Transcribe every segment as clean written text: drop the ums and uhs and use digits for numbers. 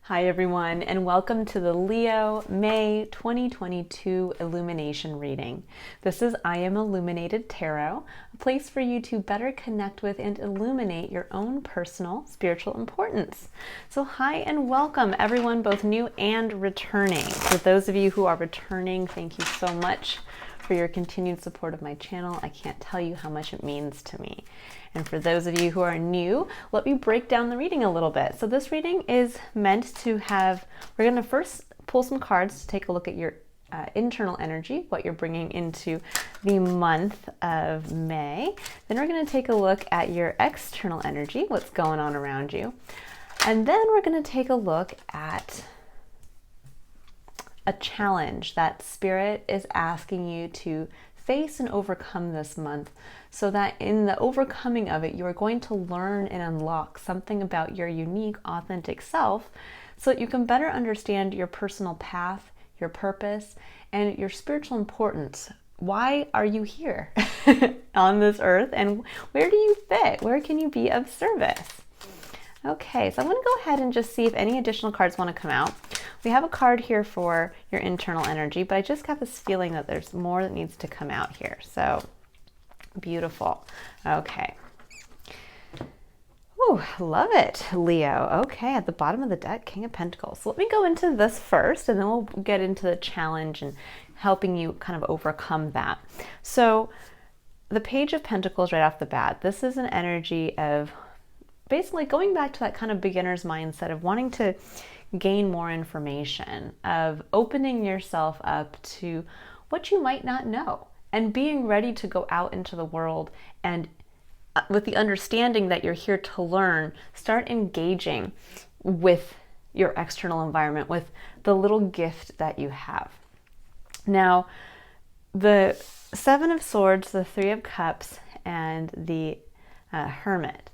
Hi everyone, and welcome to the Leo May 2022 Illumination reading. This is I Am Illuminated Tarot, a place for you to better connect with and illuminate your own personal spiritual importance. So hi and welcome everyone, both new and returning. For those of you who are returning, thank you so much for your continued support of my channel. I can't tell you how much it means to me. And for those of you who are new, let me break down the reading a little bit. So this reading is meant to have, we're going to first pull some cards to take a look at your internal energy, what you're bringing into the month of May. Then we're going to take a look at your external energy, what's going on around you. And then we're going to take a look at a challenge that Spirit is asking you to face and overcome this month, so that in the overcoming of it, you are going to learn and unlock something about your unique, authentic self, so that you can better understand your personal path, your purpose, and your spiritual importance. Why are you here on this earth, and where do you fit? Where can you be of service? Okay, so I'm going to go ahead and just see if any additional cards want to come out. We have a card here for your internal energy, but I just got this feeling that there's more that needs to come out here. So beautiful. Okay. Ooh, love it, Leo. Okay, at the bottom of the deck, King of Pentacles. So let me go into this first, and then we'll get into the challenge and helping you kind of overcome that. So the Page of Pentacles right off the bat, this is an energy of basically going back to that kind of beginner's mindset of wanting to gain more information, of opening yourself up to what you might not know, and being ready to go out into the world and with the understanding that you're here to learn, start engaging with your external environment, with the little gift that you have. Now, the Seven of Swords, the Three of Cups, and the Hermit.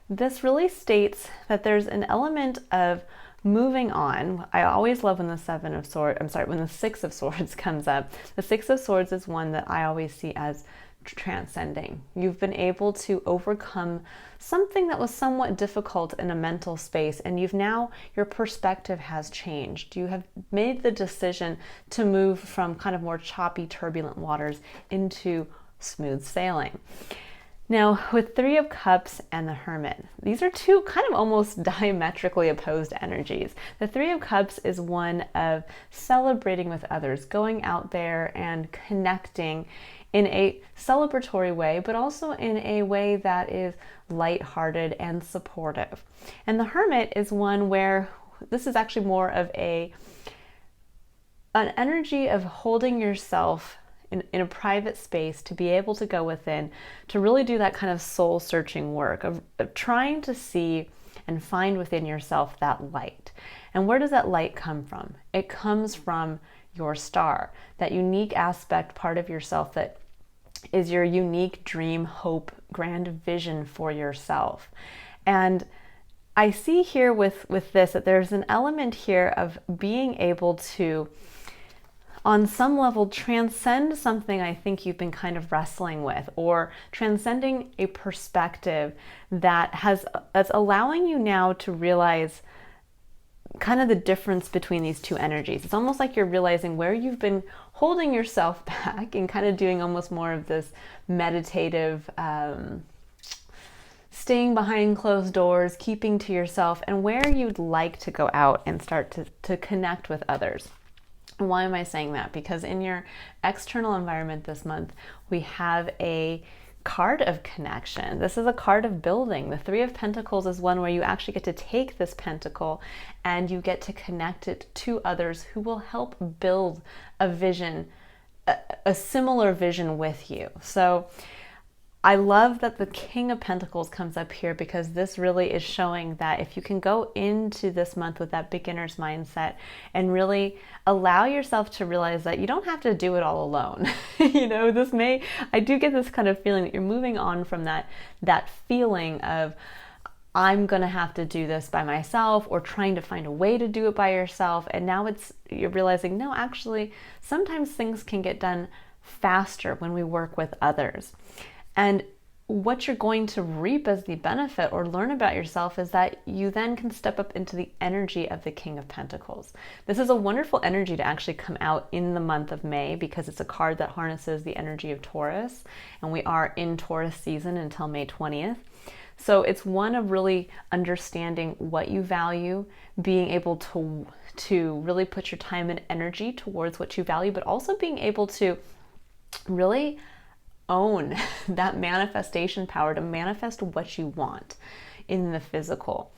This really states that there's an element of moving on. I always love when the when the Six of Swords comes up. The Six of Swords is one that I always see as transcending. You've been able to overcome something that was somewhat difficult in a mental space, and your perspective has changed. You have made the decision to move from kind of more choppy, turbulent waters into smooth sailing. Now, with Three of Cups and the Hermit, these are two kind of almost diametrically opposed energies. The Three of Cups is one of celebrating with others, going out there and connecting in a celebratory way, but also in a way that is lighthearted and supportive. And the Hermit is one where this is actually more of an energy of holding yourself in a private space, to be able to go within, to really do that kind of soul searching work of trying to see and find within yourself that light. And where does that light come from? It comes from your star, that unique aspect, part of yourself that is your unique dream, hope, grand vision for yourself. And I see here with this that there's an element here of being able to, on some level, transcend something I think you've been kind of wrestling with, or transcending a perspective that's allowing you now to realize kind of the difference between these two energies. It's almost like you're realizing where you've been holding yourself back and kind of doing almost more of this meditative, staying behind closed doors, keeping to yourself, and where you'd like to go out and start to connect with others. Why am I saying that? Because in your external environment this month, we have a card of connection. This is a card of building. The Three of Pentacles is one where you actually get to take this pentacle and you get to connect it to others who will help build a vision, a similar vision with you. So I love that the King of Pentacles comes up here, because this really is showing that if you can go into this month with that beginner's mindset and really allow yourself to realize that you don't have to do it all alone. I do get this kind of feeling that you're moving on from that feeling of, I'm going to have to do this by myself, or trying to find a way to do it by yourself. And now you're realizing, no, actually, sometimes things can get done faster when we work with others. And what you're going to reap as the benefit or learn about yourself is that you then can step up into the energy of the King of Pentacles. This is a wonderful energy to actually come out in the month of May because it's a card that harnesses the energy of Taurus, and we are in Taurus season until May 20th. So it's one of really understanding what you value, being able to really put your time and energy towards what you value, but also being able to really own that manifestation power to manifest what you want in the physical.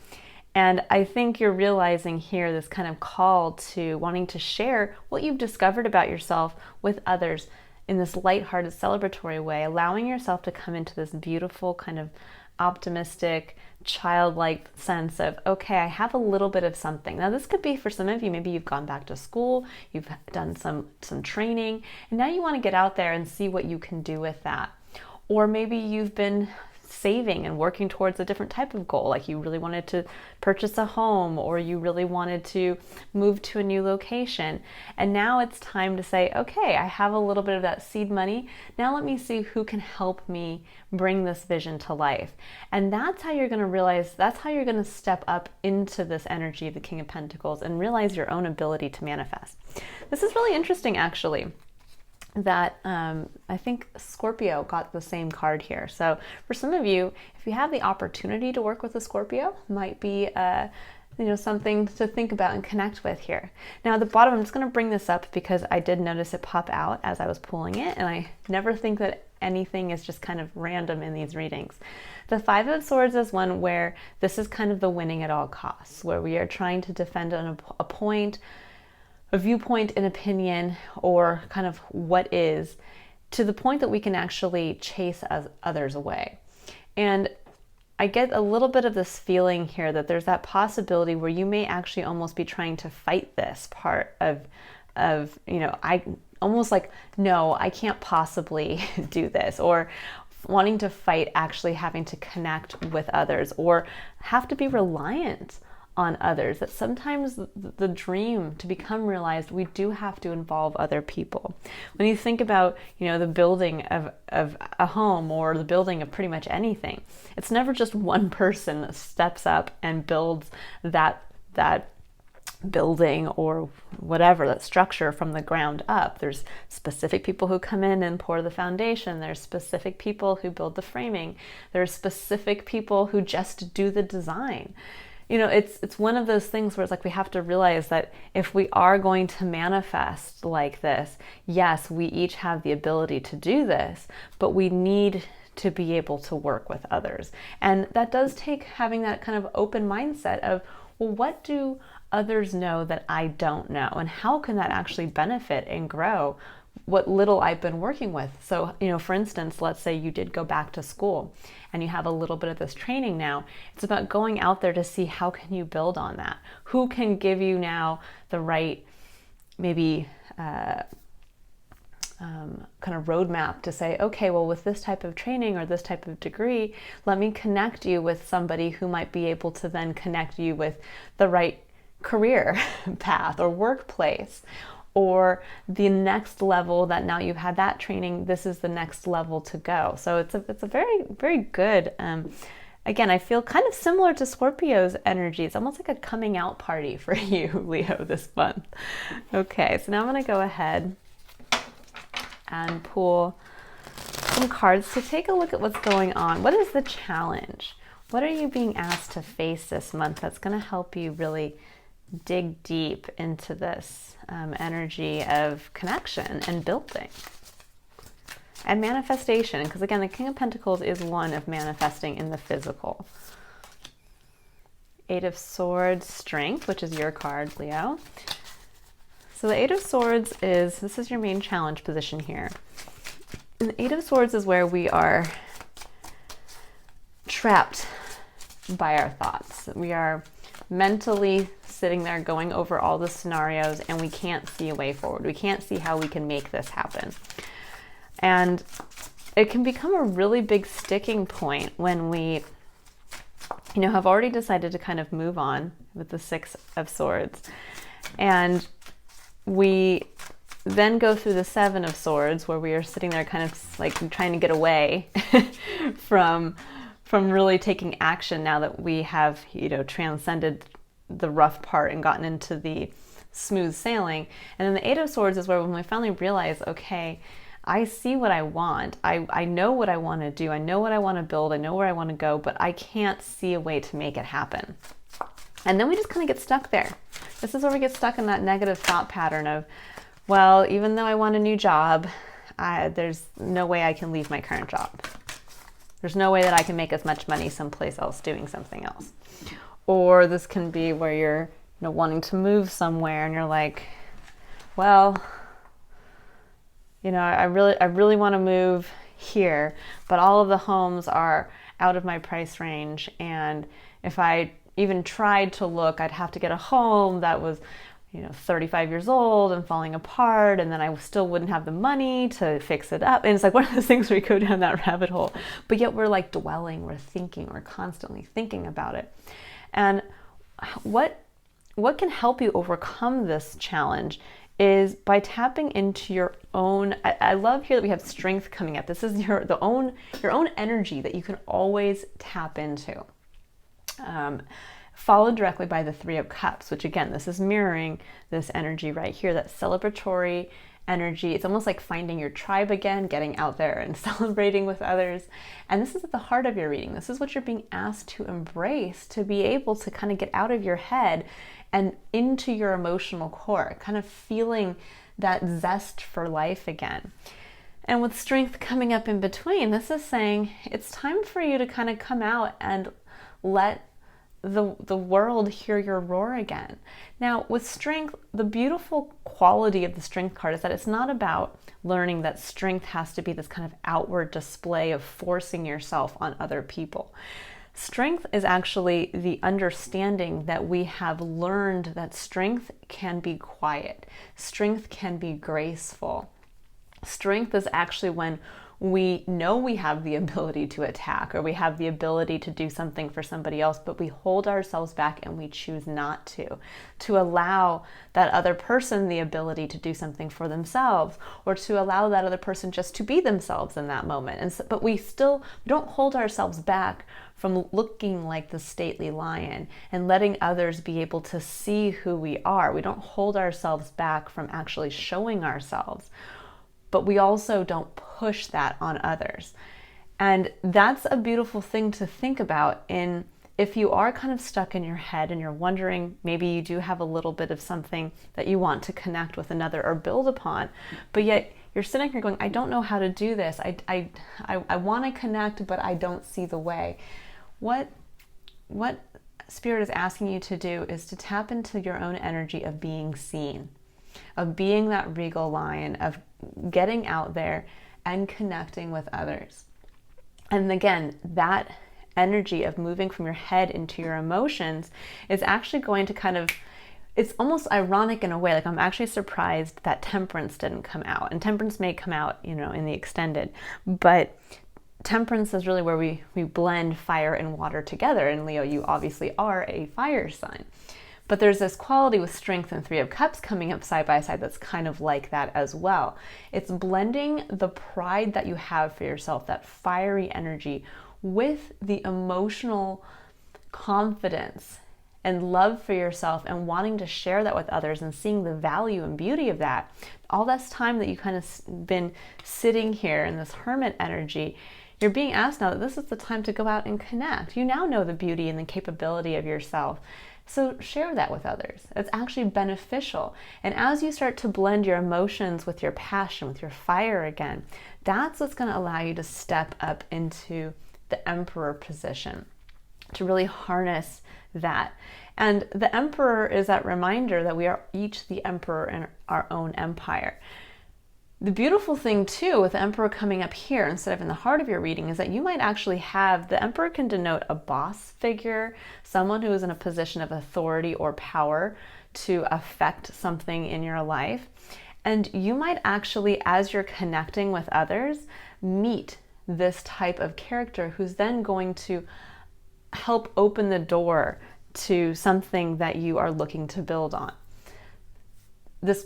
And I think you're realizing here this kind of call to wanting to share what you've discovered about yourself with others in this lighthearted, celebratory way, allowing yourself to come into this beautiful kind of optimistic, childlike sense of, okay, I have a little bit of something. Now this could be for some of you, maybe you've gone back to school, you've done some training, and now you want to get out there and see what you can do with that. Or maybe you've been saving and working towards a different type of goal, like you really wanted to purchase a home, or you really wanted to move to a new location. And now it's time to say, okay, I have a little bit of that seed money. Now let me see who can help me bring this vision to life. And that's how you're going to realize, that's how you're going to step up into this energy of the King of Pentacles and realize your own ability to manifest. This is really interesting, actually, that I think Scorpio got the same card here. So for some of you, if you have the opportunity to work with a Scorpio, might be something to think about and connect with here. Now at the bottom, I'm just going to bring this up because I did notice it pop out as I was pulling it, and I never think that anything is just kind of random in these readings. The Five of Swords is one where this is kind of the winning at all costs, where we are trying to defend a point, a viewpoint, an opinion, or kind of what is, to the point that we can actually chase others away. And I get a little bit of this feeling here that there's that possibility where you may actually almost be trying to fight this part of I almost like, no, I can't possibly do this, or wanting to fight actually having to connect with others or have to be reliant on others. That sometimes the dream to become realized, we do have to involve other people. When you think about, the building of a home or the building of pretty much anything, it's never just one person that steps up and builds that building or whatever, that structure from the ground up. There's specific people who come in and pour the foundation. There's specific people who build the framing. There's specific people who just do the design. It's one of those things where it's like we have to realize that if we are going to manifest like this, yes, we each have the ability to do this, but we need to be able to work with others. And that does take having that kind of open mindset of, well, what do others know that I don't know? And how can that actually benefit and grow what little I've been working with? So, for instance, let's say you did go back to school and you have a little bit of this training now. It's about going out there to see how can you build on that? Who can give you now the right, maybe kind of roadmap to say, okay, well, with this type of training or this type of degree, let me connect you with somebody who might be able to then connect you with the right career path or workplace, or the next level that now you've had that training, this is the next level to go. So it's a very, very good, again, I feel kind of similar to Scorpio's energy. It's almost like a coming out party for you, Leo, this month. Okay, so now I'm going to go ahead and pull some cards to take a look at what's going on. What is the challenge? What are you being asked to face this month that's going to help you really dig deep into this energy of connection and building and manifestation? Because again, the King of Pentacles is one of manifesting in the physical. Eight of Swords, Strength, which is your card, Leo. So the Eight of Swords this is your main challenge position here. And the Eight of Swords is where we are trapped by our thoughts. We are mentally sitting there going over all the scenarios and we can't see a way forward. We can't see how we can make this happen. And it can become a really big sticking point when we, have already decided to kind of move on with the Six of Swords. And we then go through the Seven of Swords, where we are sitting there kind of like trying to get away from really taking action now that we have, transcended the rough part and gotten into the smooth sailing. And then the Eight of Swords is where when we finally realize, okay, I see what I want. I know what I want to do. I know what I want to build. I know where I want to go, but I can't see a way to make it happen. And then we just kind of get stuck there. This is where we get stuck in that negative thought pattern of, well, even though I want a new job, there's no way I can leave my current job. There's no way that I can make as much money someplace else doing something else. Or this can be where you're wanting to move somewhere and you're like, well, I really want to move here, but all of the homes are out of my price range. And if I even tried to look, I'd have to get a home that was, 35 years old and falling apart, and then I still wouldn't have the money to fix it up. And it's like one of those things where we go down that rabbit hole, but yet we're like dwelling, we're thinking, we're constantly thinking about it. And what can help you overcome this challenge is by tapping into your own, I love here that we have strength coming up. This is your own energy that you can always tap into. Followed directly by the Three of Cups, which again, this is mirroring this energy right here, that celebratory energy. It's almost like finding your tribe again, getting out there and celebrating with others. And this is at the heart of your reading. This is what you're being asked to embrace, to be able to kind of get out of your head and into your emotional core, kind of feeling that zest for life again. And with strength coming up in between, this is saying it's time for you to kind of come out and let the world hear your roar again. Now, with strength, the beautiful quality of the strength card is that it's not about learning that strength has to be this kind of outward display of forcing yourself on other people. Strength is actually the understanding that we have learned that strength can be quiet. Strength can be graceful. Strength is actually when we know we have the ability to attack, or we have the ability to do something for somebody else, but we hold ourselves back and we choose not to allow that other person the ability to do something for themselves, or to allow that other person just to be themselves in that moment. And so, but we don't hold ourselves back from looking like the stately lion and letting others be able to see who we are. We don't hold ourselves back from actually showing ourselves, but we also don't push that on others. And that's a beautiful thing to think about if you are kind of stuck in your head and you're wondering, maybe you do have a little bit of something that you want to connect with another or build upon, but yet you're sitting here going, I don't know how to do this. I want to connect, but I don't see the way. What Spirit is asking you to do is to tap into your own energy of being seen, of being that regal lion, of getting out there and connecting with others. And again, that energy of moving from your head into your emotions is actually going to it's almost ironic in a way. Like, I'm actually surprised that Temperance didn't come out. And Temperance may come out, in the extended, but Temperance is really where we blend fire and water together. And Leo, you obviously are a fire sign. But there's this quality with Strength and Three of Cups coming up side by side that's kind of like that as well. It's blending the pride that you have for yourself, that fiery energy, with the emotional confidence and love for yourself and wanting to share that with others and seeing the value and beauty of that. All this time that you kind of been sitting here in this hermit energy, you're being asked now that this is the time to go out and connect. You now know the beauty and the capability of yourself. So share that with others. It's actually beneficial. And as you start to blend your emotions with your passion, with your fire again, that's what's going to allow you to step up into the Emperor position, to really harness that. And the Emperor is that reminder that we are each the emperor in our own empire. The beautiful thing too with the Emperor coming up here instead of in the heart of your reading is that you might actually have, the Emperor can denote a boss figure, someone who is in a position of authority or power to affect something in your life. And you might actually, as you're connecting with others, meet this type of character who's then going to help open the door to something that you are looking to build on.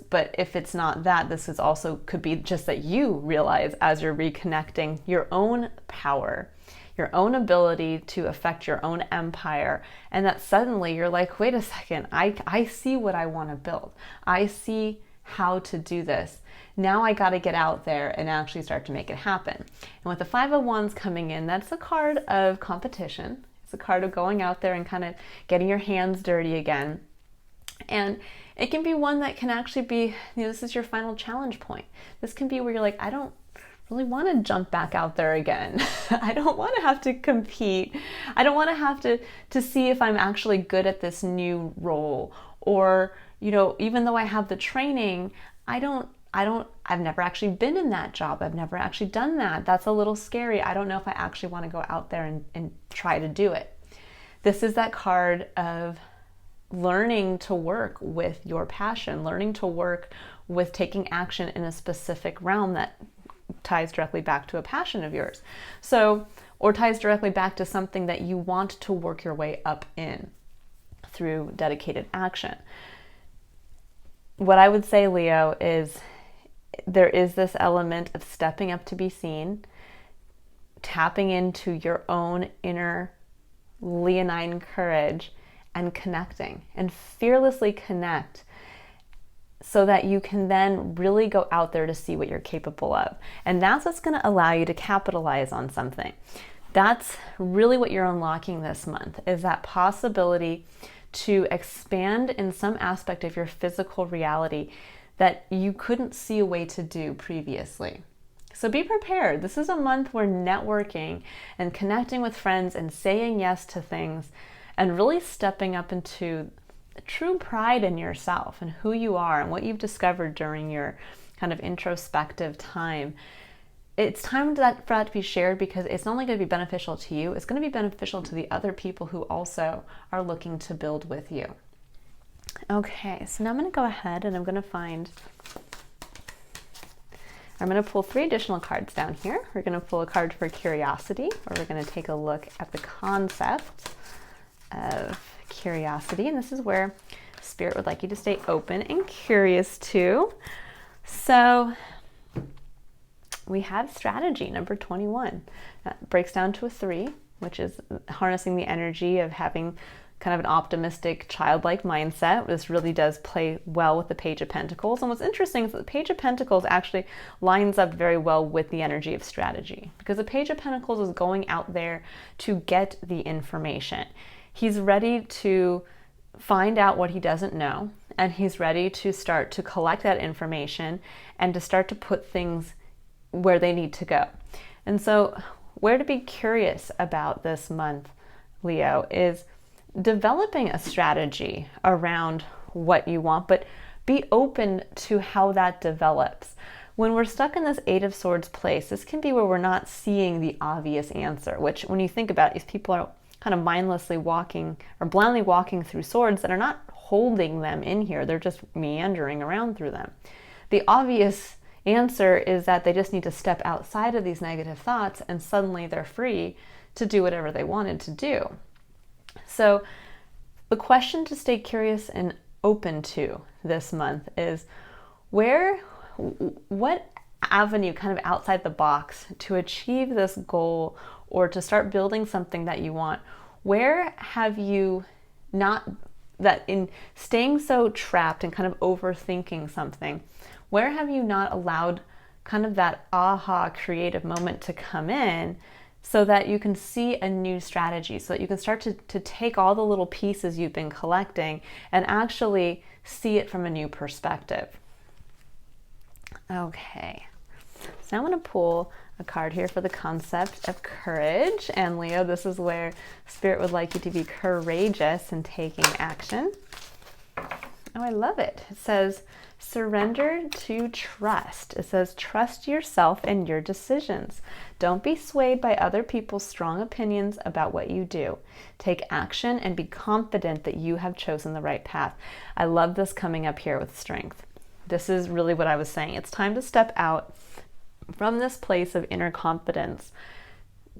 but if it's not that, this is also could be just that you realize as you're reconnecting your own power, your own ability to affect your own empire, and that suddenly you're like, wait a second, I see what I want to build. I see how to do this. Now I got to get out there and actually start to make it happen. And with the Five of Wands coming in, that's a card of competition. It's a card of going out there and kind of getting your hands dirty again. And it can be one that can actually be, this is your final challenge point. This can be where you're like, I don't really want to jump back out there again. I don't want to have to compete. I don't want to have to see if I'm actually good at this new role. Or, even though I have the training, I've never actually been in that job. I've never actually done that. That's a little scary. I don't know if I actually want to go out there and try to do it. This is that card of learning to work with your passion, learning to work with taking action in a specific realm that ties directly back to a passion of yours. Or ties directly back to something that you want to work your way up in through dedicated action. What I would say, Leo, is there is this element of stepping up to be seen, tapping into your own inner leonine courage, and connecting, and fearlessly connect, so that you can then really go out there to see what you're capable of. And that's what's going to allow you to capitalize on something. That's really what you're unlocking this month, is that possibility to expand in some aspect of your physical reality that you couldn't see a way to do previously. So be prepared. This is a month where networking and connecting with friends and saying yes to things and really stepping up into true pride in yourself and who you are and what you've discovered during your kind of introspective time. It's time for that to be shared, because it's not only going to be beneficial to you, it's going to be beneficial to the other people who also are looking to build with you. Okay, so now I'm going to go ahead and I'm going to pull 3 additional cards down here. We're going to pull a card for curiosity, or we're going to take a look at the concept of curiosity. And this is where Spirit would like you to stay open and curious too. So we have strategy number 21. That breaks down to a 3, which is harnessing the energy of having kind of an optimistic, childlike mindset. This really does play well with the Page of Pentacles. And what's interesting is that the Page of Pentacles actually lines up very well with the energy of strategy, because the Page of Pentacles is going out there to get the information. He's ready to find out what he doesn't know, and he's ready to start to collect that information and to start to put things where they need to go. And so where to be curious about this month, Leo, is developing a strategy around what you want, but be open to how that develops. When we're stuck in this 8 of Swords place, this can be where we're not seeing the obvious answer, which when you think about it, if people are kind of mindlessly walking or blindly walking through swords that are not holding them in here, they're just meandering around through them. The obvious answer is that they just need to step outside of these negative thoughts, and suddenly they're free to do whatever they wanted to do. So the question to stay curious and open to this month is what avenue kind of outside the box to achieve this goal or to start building something that you want, where have you not, that in staying so trapped and kind of overthinking something, where have you not allowed kind of that aha creative moment to come in, so that you can see a new strategy, so that you can start to take all the little pieces you've been collecting and actually see it from a new perspective. Okay, so I'm going to pull a card here for the concept of courage. And Leo, this is where Spirit would like you to be courageous in taking action. Oh, I love it. It says, surrender to trust. It says, trust yourself and your decisions. Don't be swayed by other people's strong opinions about what you do. Take action and be confident that you have chosen the right path. I love this coming up here with strength. This is really what I was saying. It's time to step out from this place of inner confidence,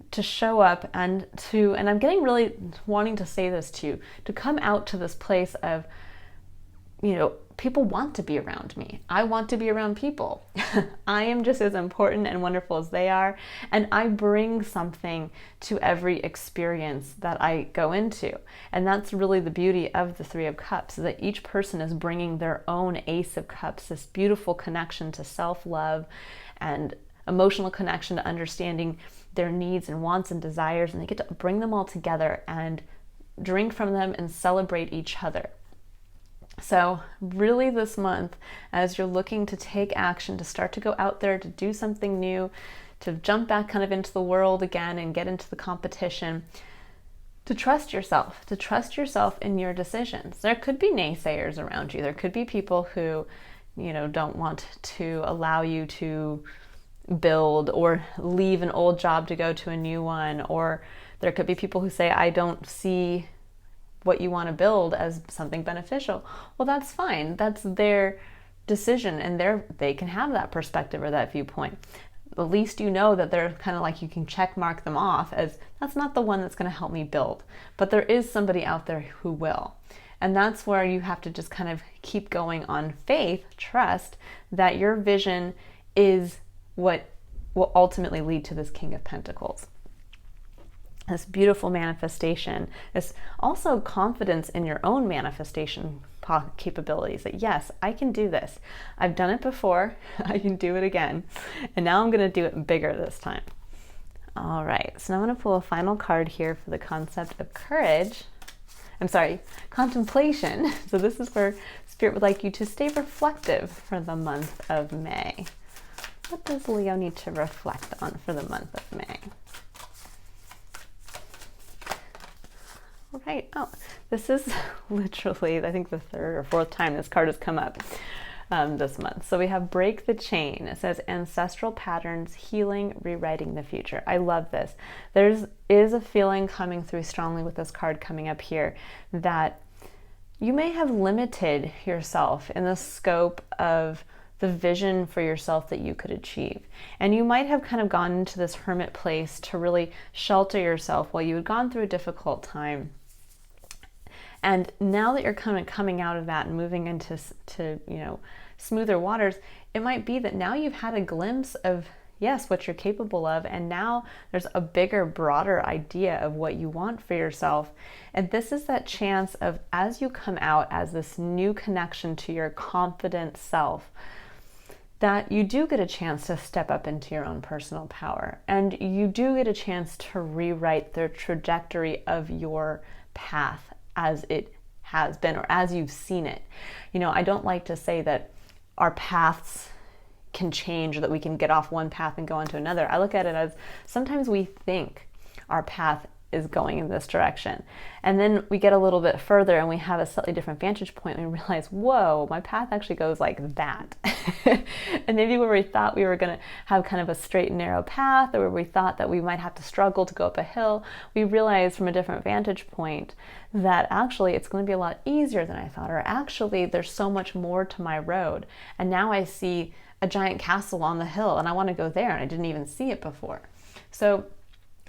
to show up and I'm getting really wanting to say this to you, to come out to this place of, people want to be around me. I want to be around people. I am just as important and wonderful as they are, and I bring something to every experience that I go into. And that's really the beauty of the Three of Cups, is that each person is bringing their own Ace of Cups, this beautiful connection to self-love and emotional connection to understanding their needs and wants and desires, and they get to bring them all together and drink from them and celebrate each other. So really this month, as you're looking to take action, to start to go out there, to do something new, to jump back kind of into the world again and get into the competition, to trust yourself in your decisions. There could be naysayers around you. There could be people who, don't want to allow you to build or leave an old job to go to a new one. Or there could be people who say, I don't see what you want to build as something beneficial. Well, that's fine. That's their decision, and they can have that perspective or that viewpoint. At least you know that they're kind of like, you can check mark them off as that's not the one that's going to help me build. But there is somebody out there who will. And that's where you have to just kind of keep going on faith, trust that your vision is what will ultimately lead to this King of Pentacles. This beautiful manifestation is also confidence in your own manifestation capabilities, that yes, I can do this. I've done it before, I can do it again. And now I'm going to do it bigger this time. All right, so now I'm going to pull a final card here for the concept of contemplation. So this is where Spirit would like you to stay reflective for the month of May. What does Leo need to reflect on for the month of May? Right. Oh, this is literally, I think, the third or fourth time this card has come up this month. So we have Break the Chain. It says ancestral patterns, healing, rewriting the future. I love this. There is a feeling coming through strongly with this card coming up here that you may have limited yourself in the scope of the vision for yourself that you could achieve. And you might have kind of gone into this hermit place to really shelter yourself while you had gone through a difficult time. And now that you're kind of coming out of that and moving into smoother waters, it might be that now you've had a glimpse of, yes, what you're capable of, and now there's a bigger, broader idea of what you want for yourself. And this is that chance of, as you come out as this new connection to your confident self, that you do get a chance to step up into your own personal power, and you do get a chance to rewrite the trajectory of your path as it has been, or as you've seen it. I don't like to say that our paths can change, or that we can get off one path and go onto another. I look at it as sometimes we think our path is going in this direction, and then we get a little bit further and we have a slightly different vantage point and we realize, whoa, my path actually goes like that. And maybe where we thought we were going to have kind of a straight and narrow path, or where we thought that we might have to struggle to go up a hill, we realized from a different vantage point that actually it's going to be a lot easier than I thought, or actually there's so much more to my road, and now I see a giant castle on the hill and I want to go there and I didn't even see it before. So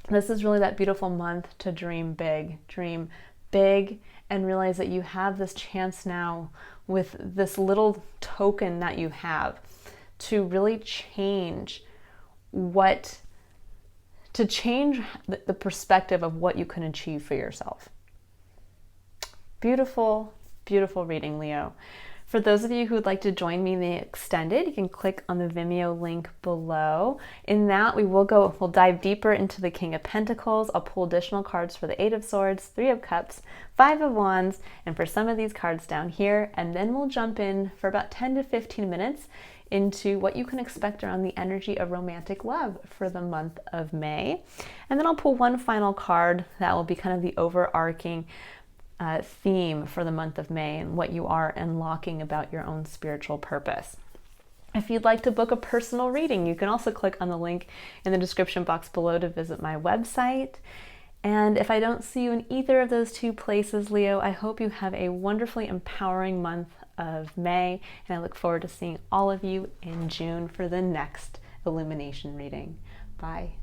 this is really that beautiful month to dream big, and realize that you have this chance now with this little token that you have to really change the perspective of what you can achieve for yourself. Beautiful, beautiful reading, Leo. For those of you who would like to join me in the extended, you can click on the Vimeo link below. In that, we'll dive deeper into the King of Pentacles. I'll pull additional cards for the Eight of Swords, Three of Cups, Five of Wands, and for some of these cards down here. And then we'll jump in for about 10 to 15 minutes into what you can expect around the energy of romantic love for the month of May. And then I'll pull one final card that will be kind of the overarching theme for the month of May and what you are unlocking about your own spiritual purpose. If you'd like to book a personal reading, you can also click on the link in the description box below to visit my website. And if I don't see you in either of those two places, Leo, I hope you have a wonderfully empowering month of May, and I look forward to seeing all of you in June for the next Illumination reading. Bye.